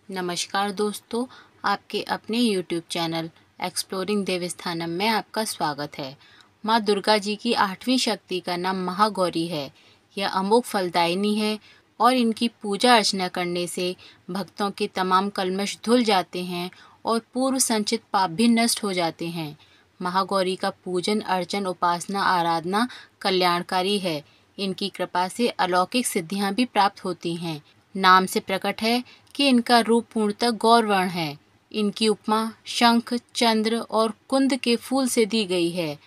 नमस्कार दोस्तों, आपके अपने YouTube चैनल एक्सप्लोरिंग देवस्थानम में आपका स्वागत है। माँ दुर्गा जी की 8वीं शक्ति का नाम महागौरी है। यह अमोघ फलदायिनी है और इनकी पूजा अर्चना करने से भक्तों के तमाम कल्मश धुल जाते हैं और पूर्व संचित पाप भी नष्ट हो जाते हैं। महागौरी का पूजन अर्चन उपासना आराधना कल्याणकारी है। इनकी कृपा से अलौकिक सिद्धियां भी प्राप्त होती हैं। नाम से प्रकट है कि इनका रूप पूर्णतः गौरवर्ण है। इनकी उपमा शंख चंद्र और कुंद के फूल से दी गई है।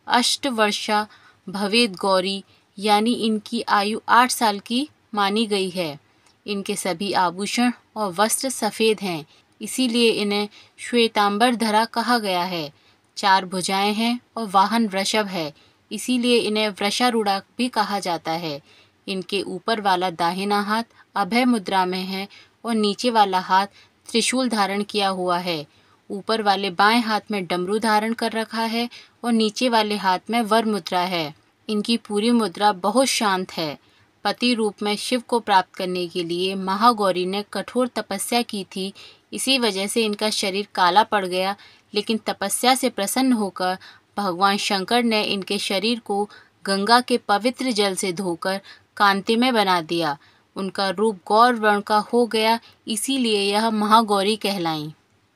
अष्टवर्षा भवेद गौरी यानी इनकी आयु 8 साल की मानी गई है। इनके सभी आभूषण और वस्त्र सफ़ेद हैं, इसीलिए इन्हें श्वेतांबर धरा कहा गया है। 4 भुजाएं हैं और वाहन वृषभ है, इसीलिए इन्हें वृषारूढ़ा भी कहा जाता है। इनके ऊपर वाला दाहिना हाथ अभय मुद्रा में है और नीचे वाला हाथ त्रिशूल धारण किया हुआ है। ऊपर वाले बाएं हाथ में डमरू धारण कर रखा है और नीचे वाले हाथ में वर मुद्रा है। इनकी पूरी मुद्रा बहुत शांत है। पति रूप में शिव को प्राप्त करने के लिए महागौरी ने कठोर तपस्या की थी। इसी वजह से इनका शरीर काला पड़ गया, लेकिन तपस्या से प्रसन्न होकर भगवान शंकर ने इनके शरीर को गंगा के पवित्र जल से धोकर कांतिमय बना दिया। उनका रूप गौर वर्ण का हो गया, इसीलिए यह महागौरी कहलाईं।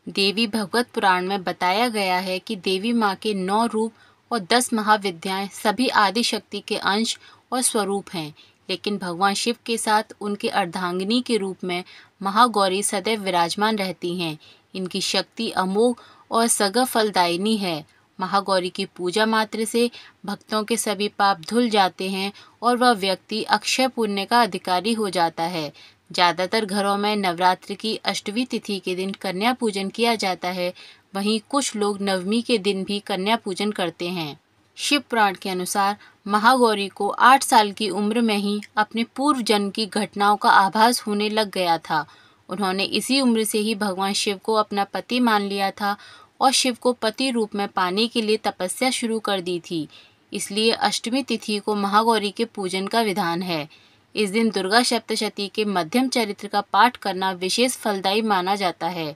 देवी भगवत पुराण में बताया गया है कि देवी माँ के 9 रूप और 10 महाविद्याएं सभी आदि शक्ति के अंश और स्वरूप हैं, लेकिन भगवान शिव के साथ उनके अर्धांगिनी के रूप में महागौरी सदैव विराजमान रहती हैं। इनकी शक्ति अमोघ और सगह फलदायिनी है। महागौरी की पूजा मात्र से भक्तों के सभी पाप धुल जाते हैं और वह व्यक्ति अक्षय पुण्य का अधिकारी हो जाता है। ज़्यादातर घरों में नवरात्रि की अष्टमी तिथि के दिन कन्या पूजन किया जाता है, वहीं कुछ लोग नवमी के दिन भी कन्या पूजन करते हैं। शिव पुराण के अनुसार महागौरी को 8 साल की उम्र में ही अपने पूर्व जन्म की घटनाओं का आभास होने लग गया था। उन्होंने इसी उम्र से ही भगवान शिव को अपना पति मान लिया था और शिव को पति रूप में पाने के लिए तपस्या शुरू कर दी थी। इसलिए अष्टमी तिथि को महागौरी के पूजन का विधान है। इस दिन दुर्गा सप्तशती के मध्यम चरित्र का पाठ करना विशेष फलदायी माना जाता है।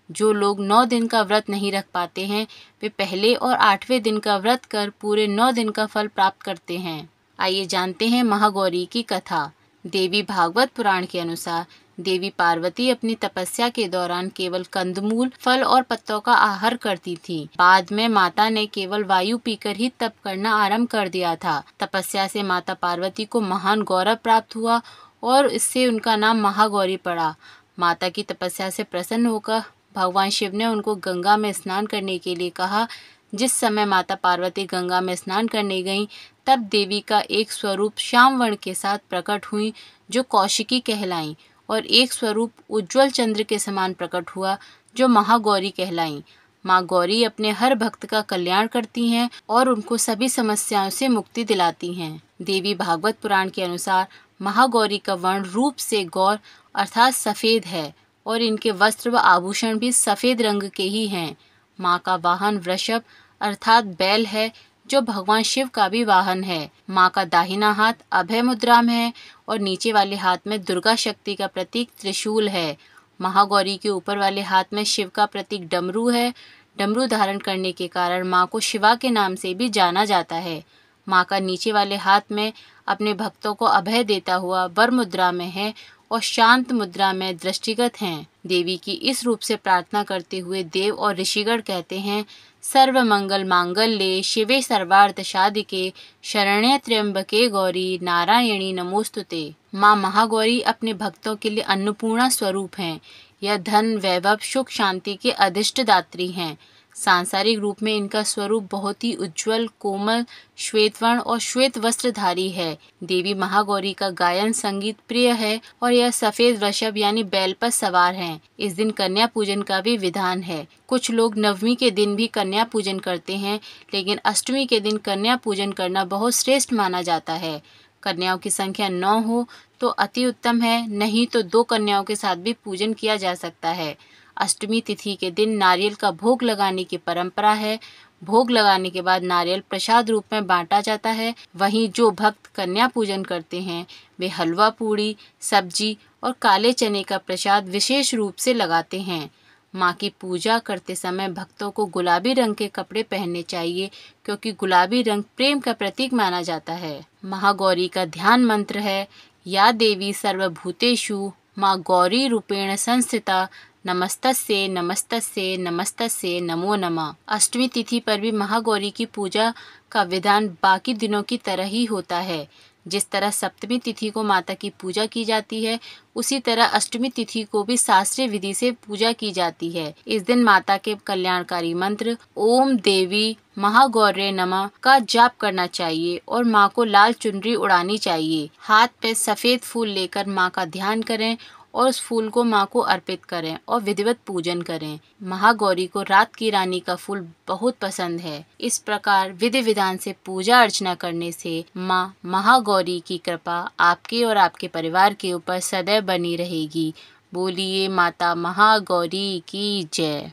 जो लोग 9 दिन का व्रत नहीं रख पाते हैं, वे पहले और 8वें दिन का व्रत कर पूरे 9 दिन का फल प्राप्त करते हैं। आइए जानते हैं महागौरी की कथा। देवी भागवत पुराण के अनुसार देवी पार्वती अपनी तपस्या के दौरान केवल कंदमूल फल और पत्तों का आहार करती थी। बाद में माता ने केवल वायु पीकर ही तप करना आरंभ कर दिया था। तपस्या से माता पार्वती को महान गौरव प्राप्त हुआ और इससे उनका नाम महागौरी पड़ा। माता की तपस्या से प्रसन्न होकर भगवान शिव ने उनको गंगा में स्नान करने के लिए कहा। जिस समय माता पार्वती गंगा में स्नान करने गईं, तब देवी का एक स्वरूप श्याम वर्ण के साथ प्रकट हुई, जो कौशिकी कहलाईं, और एक स्वरूप उज्ज्वल चंद्र के समान प्रकट हुआ, जो महागौरी कहलाईं। माँ गौरी अपने हर भक्त का कल्याण करती हैं और उनको सभी समस्याओं से मुक्ति दिलाती हैं। देवी भागवत पुराण के अनुसार महागौरी का वर्ण रूप से गौर अर्थात सफ़ेद है और इनके वस्त्र व आभूषण भी सफ़ेद रंग के ही हैं। माँ का वाहन वृषभ अर्थात बैल है, जो भगवान शिव का भी वाहन है। माँ का दाहिना हाथ अभय मुद्रा में है और नीचे वाले हाथ में दुर्गा शक्ति का प्रतीक त्रिशूल है। महागौरी के ऊपर वाले हाथ में शिव का प्रतीक डमरू है। डमरू धारण करने के कारण माँ को शिवा के नाम से भी जाना जाता है। माँ का नीचे वाले हाथ में अपने भक्तों को अभय देता हुआ वर मुद्रा में है और शांत मुद्रा में दृष्टिगत हैं। देवी की इस रूप से प्रार्थना करते हुए देव और ऋषिगण कहते हैं, सर्व मंगल मांगल्ये शिवे सर्वार्थ साधिके शरण्ये त्र्यंबके गौरी नारायणी नमोस्तुते। माँ महागौरी अपने भक्तों के लिए अन्नपूर्णा स्वरूप हैं। यह धन वैभव सुख शांति के अधिष्ठदात्री हैं। सांसारिक रूप में इनका स्वरूप बहुत ही उज्ज्वल कोमल श्वेत वर्ण और श्वेत वस्त्रधारी है। देवी महागौरी का गायन संगीत प्रिय है और यह सफेद वृषभ यानी बैल पर सवार हैं। इस दिन कन्या पूजन का भी विधान है। कुछ लोग नवमी के दिन भी कन्या पूजन करते हैं, लेकिन अष्टमी के दिन कन्या पूजन करना बहुत श्रेष्ठ माना जाता है। कन्याओं की संख्या 9 हो तो अति उत्तम है, नहीं तो 2 कन्याओं के साथ भी पूजन किया जा सकता है। अष्टमी तिथि के दिन नारियल का भोग लगाने की परंपरा है। भोग लगाने के बाद नारियल प्रसाद रूप में बांटा जाता है। वहीं जो भक्त कन्या पूजन करते हैं वे हलवा पूड़ी सब्जी और काले चने का प्रसाद विशेष रूप से लगाते हैं। माँ की पूजा करते समय भक्तों को गुलाबी रंग के कपड़े पहनने चाहिए, क्योंकि गुलाबी रंग प्रेम का प्रतीक माना जाता है। महागौरी का ध्यान मंत्र है, या देवी सर्वभूतेषु माँ गौरी रूपेण संस्थिता नमस्तस्ये नमस्तस्ये नमस्तस्ये नमो नमः। अष्टमी तिथि पर भी महागौरी की पूजा का विधान बाकी दिनों की तरह ही होता है। जिस तरह सप्तमी तिथि को माता की पूजा की जाती है, उसी तरह अष्टमी तिथि को भी शास्त्रीय विधि से पूजा की जाती है। इस दिन माता के कल्याणकारी मंत्र ओम देवी महागौर्ये नमः का जाप करना चाहिए और माँ को लाल चुनरी उड़ानी चाहिए। हाथ पे सफेद फूल लेकर माँ का ध्यान करें और उस फूल को माँ को अर्पित करें और विधिवत पूजन करें। महागौरी को रात की रानी का फूल बहुत पसंद है। इस प्रकार विधि विधान से पूजा अर्चना करने से माँ महागौरी की कृपा आपके और आपके परिवार के ऊपर सदैव बनी रहेगी। बोलिए माता महागौरी की जय।